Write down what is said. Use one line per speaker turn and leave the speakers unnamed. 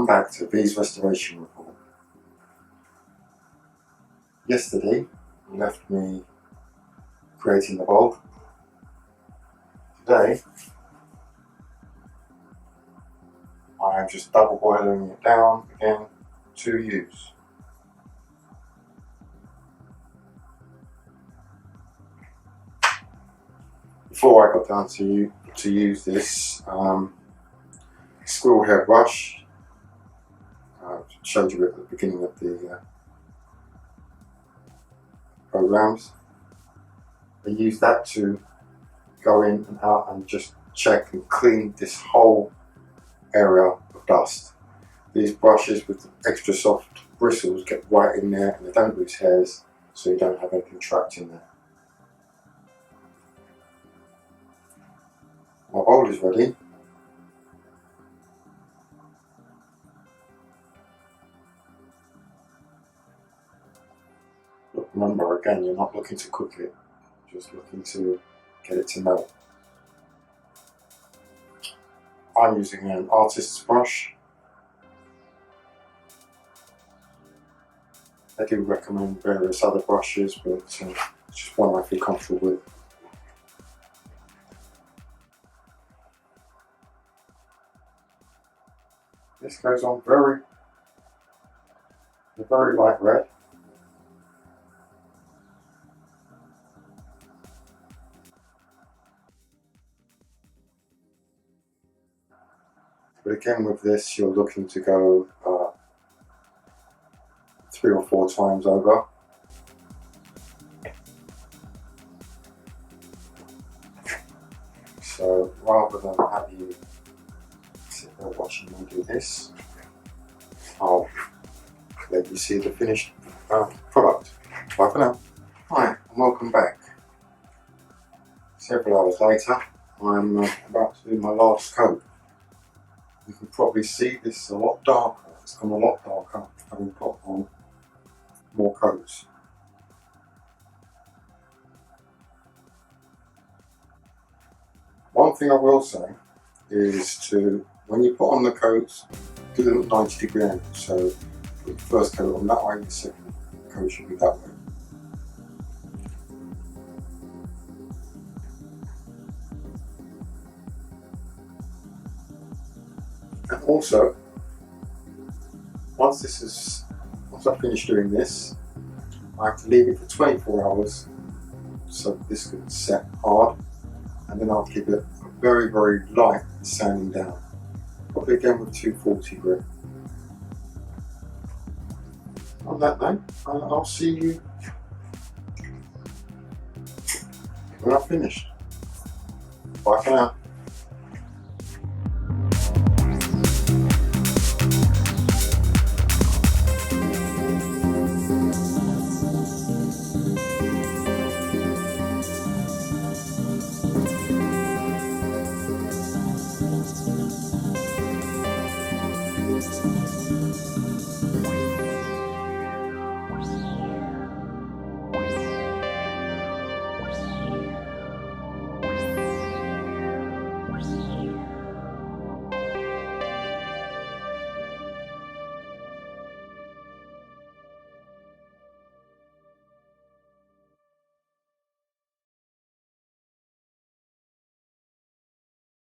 Welcome back to B's Restoration Report. Yesterday you left me creating the bulb. Today I am just double boiling it down again to use. Before I got down to use this squirrel hair brush, showed you at the beginning of the programs. I use that to go in and out and just check and clean this whole area of dust. These brushes with the extra soft bristles get right in there and they don't lose hairs, so you don't have anything trapped in there. My bowl is ready. Remember, again, you're not looking to cook it, just looking to get it to melt. I'm using an artist's brush. I do recommend various other brushes, but it's just one I feel comfortable with. This goes on very light red. But again, with this, you're looking to go 3 or 4 times over. So rather than have you sit there watching me do this, I'll let you see the finished product. Bye for now. Hi, and welcome back. Several hours later, I'm about to do my last coat. You can probably see this is a lot darker. It's gone a lot darker having put on more coats. One thing I will say is to, when you put on the coats, do them at 90 degree angles. So put the first coat on that way, the second coat should be that way. And also, once I finish doing this, I have to leave it for 24 hours so that this can set hard, and then I'll give it a very light sanding down. Probably again with 240 grit. On that note, I'll see you when I've finished. Bye for now.